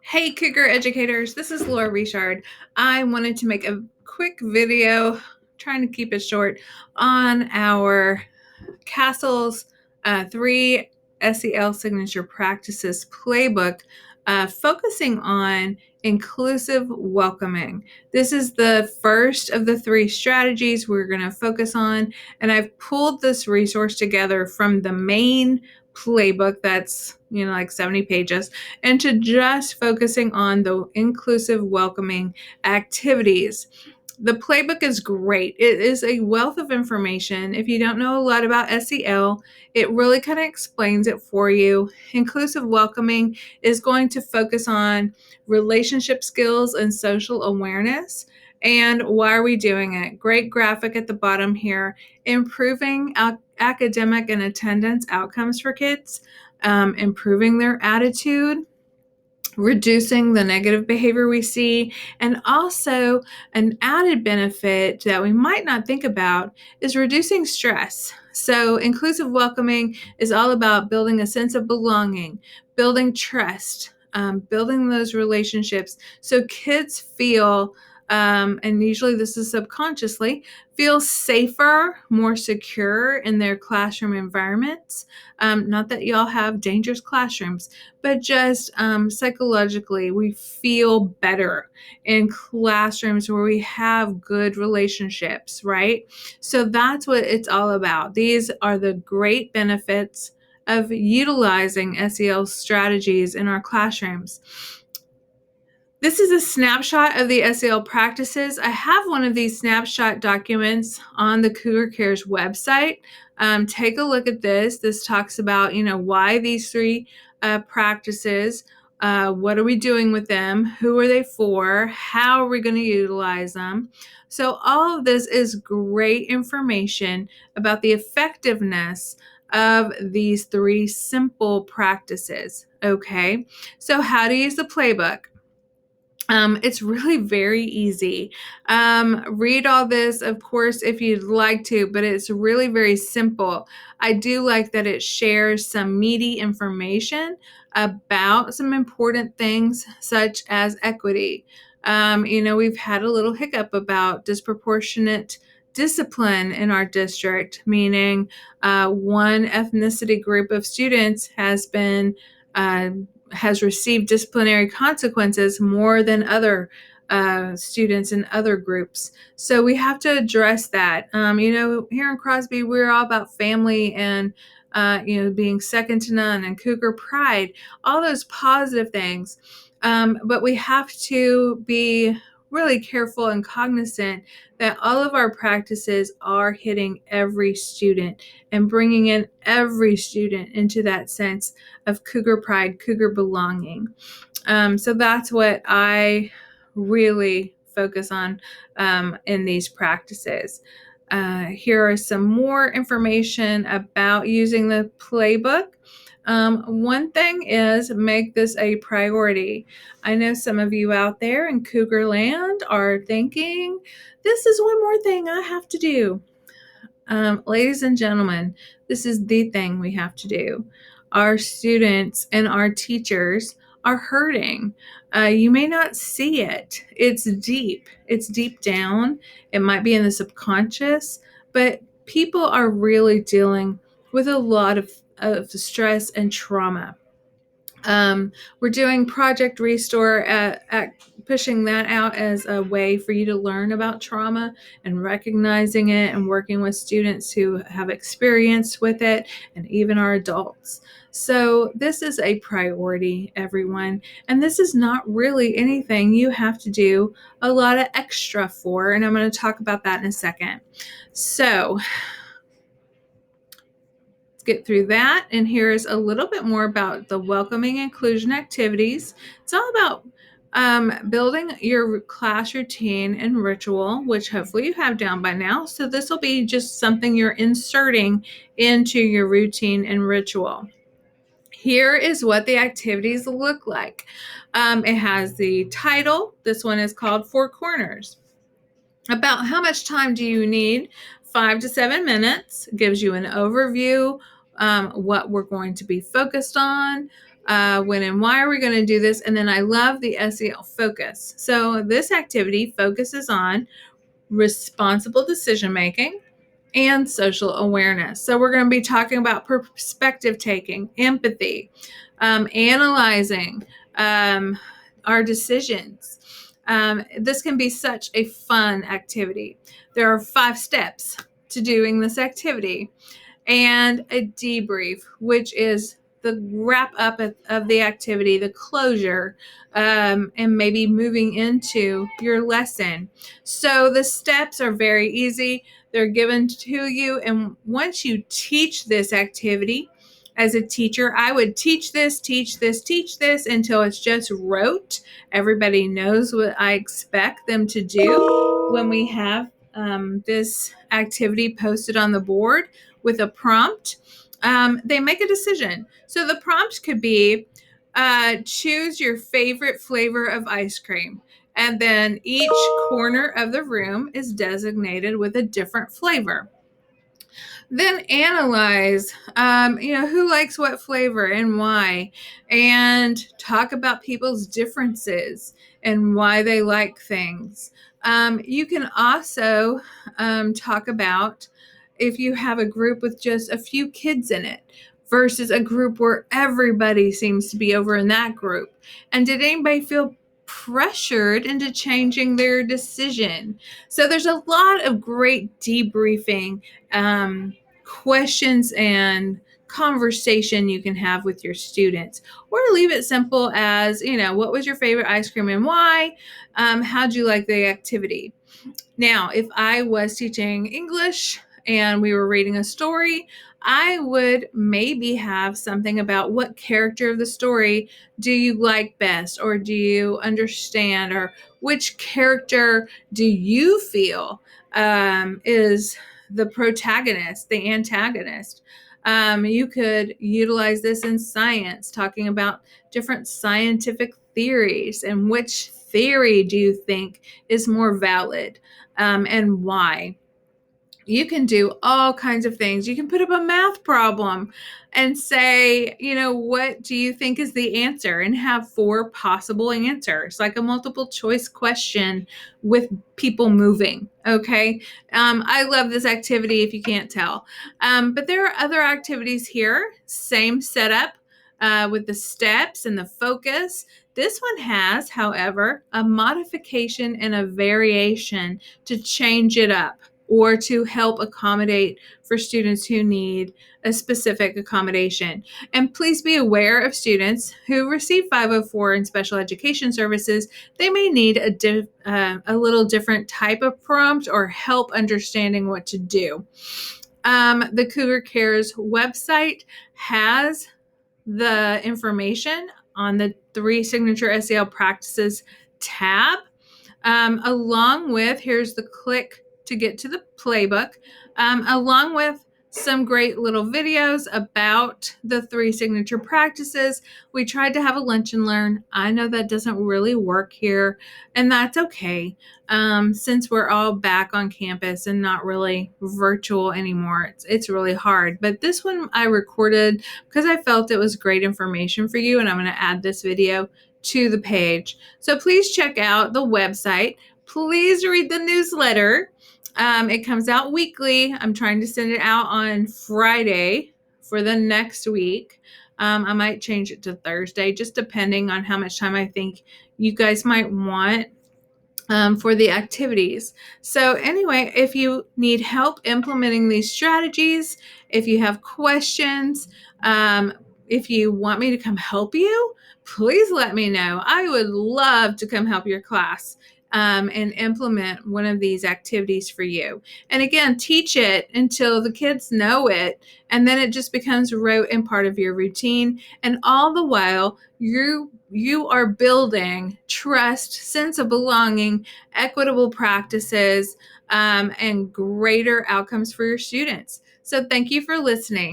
Hey, Cougar Educators, this is Laura Richard. I wanted to make a quick video, trying to keep it short, on our Castle's 3 SEL Signature Practices playbook, focusing on inclusive welcoming. This is the first of the 3 strategies we're going to focus on, and I've pulled this resource together from the main playbook that's like 70 pages into just focusing on the inclusive welcoming activities. The playbook is great. It is a wealth of information. If you don't know a lot about SEL, it really kind of explains it for you. Inclusive welcoming is going to focus on relationship skills and social awareness. And why are we doing it? Great graphic at the bottom here. Improving academic and attendance outcomes for kids, improving their attitude, reducing the negative behavior we see, and also an added benefit that we might not think about is reducing stress. So inclusive welcoming is all about building a sense of belonging, building trust, building those relationships so kids feel, and usually this is subconsciously, feel safer, more secure in their classroom environments. Not that y'all have dangerous classrooms, but just psychologically, we feel better in classrooms where we have good relationships, right? So that's what it's all about. These are the great benefits of utilizing SEL strategies in our classrooms. This is a snapshot of the SEL practices. I have one of these snapshot documents on the Cougar Cares website. Take a look at this. This talks about, why these 3 practices, what are we doing with them, who are they for, how are we going to utilize them. So all of this is great information about the effectiveness of these 3 simple practices. Okay, so how to use the playbook. It's really very easy. Read all this, of course, if you'd like to, but it's really very simple. I do like that it shares some meaty information about some important things such as equity. We've had a little hiccup about disproportionate discipline in our district, meaning one ethnicity group of students has received disciplinary consequences more than other students in other groups. So we have to address that. Here in Crosby, we're all about family and, being second to none and Cougar pride, all those positive things. But we have to be really careful and cognizant that all of our practices are hitting every student and bringing in every student into that sense of Cougar pride, Cougar belonging. So that's what I really focus on in these practices. Here are some more information about using the playbook. One thing is make this a priority. I know some of you out there in Cougar Land are thinking, this is one more thing I have to do. Ladies and gentlemen, this is the thing we have to do. Our students and our teachers are hurting. You may not see it. It's deep down. It might be in the subconscious, but people are really dealing with a lot of stress and trauma. We're doing Project Restore at pushing that out as a way for you to learn about trauma and recognizing it and working with students who have experience with it and even our adults. So this is a priority, everyone, and this is not really anything you have to do a lot of extra for, and I'm going to talk about that in a second. So get through that, and here's a little bit more about the welcoming inclusion activities. It's all about building your class routine and ritual, which hopefully you have down by now. So this will be just something you're inserting into your routine and ritual. Here is what the activities look like. It has the title. This one is called Four Corners. About how much time do you need? 5 to 7 minutes. Gives you an overview, what we're going to be focused on. when and why are we going to do this? And then I love the SEL focus. So this activity focuses on responsible decision making and social awareness. So we're going to be talking about perspective taking, empathy, analyzing our decisions. This can be such a fun activity. There are 5 steps to doing this activity, and a debrief, which is the wrap up of the activity, the closure, and maybe moving into your lesson. So the steps are very easy. They're given to you. And once you teach this activity as a teacher, I would teach this until it's just rote. Everybody knows what I expect them to do when we have this activity posted on the board with a prompt. They make a decision. So the prompt could be choose your favorite flavor of ice cream. And then each corner of the room is designated with a different flavor. Then analyze, who likes what flavor and why, and talk about people's differences and why they like things. You can also talk about if you have a group with just a few kids in it versus a group where everybody seems to be over in that group. And did anybody feel pressured into changing their decision? So there's a lot of great debriefing questions and conversation you can have with your students, or leave it simple as, what was your favorite ice cream and why? How'd you like the activity? Now, if I was teaching English and we were reading a story, I would maybe have something about what character of the story do you like best, or do you understand, or which character do you feel is the protagonist, the antagonist. You could utilize this in science, talking about different scientific theories and which theory do you think is more valid, and why. You can do all kinds of things. You can put up a math problem and say, what do you think is the answer? And have 4 possible answers, like a multiple choice question with people moving. Okay. I love this activity if you can't tell. But there are other activities here, same setup. With the steps and the focus. This one has, however, a modification and a variation to change it up, or to help accommodate for students who need a specific accommodation. And please be aware of students who receive 504 in special education services. They may need a little different type of prompt or help understanding what to do. The Cougar Cares website has the information on the 3 Signature SEL Practices tab. Along with, here's the click to get to the playbook, along with some great little videos about the 3 signature practices. We tried to have a lunch and learn. I know that doesn't really work here, and that's okay. Since we're all back on campus and not really virtual anymore, it's really hard. But this one I recorded because I felt it was great information for you, and I'm going to add this video to the page. So please check out the website. Please read the newsletter. It comes out weekly. I'm trying to send it out on Friday for the next week. I might change it to Thursday, just depending on how much time I think you guys might want for the activities. So anyway, if you need help implementing these strategies, if you have questions, if you want me to come help you, please let me know. I would love to come help your class and implement one of these activities for you. And again, teach it until the kids know it, and then it just becomes rote and part of your routine. And all the while, you are building trust, sense of belonging, equitable practices, and greater outcomes for your students. So thank you for listening.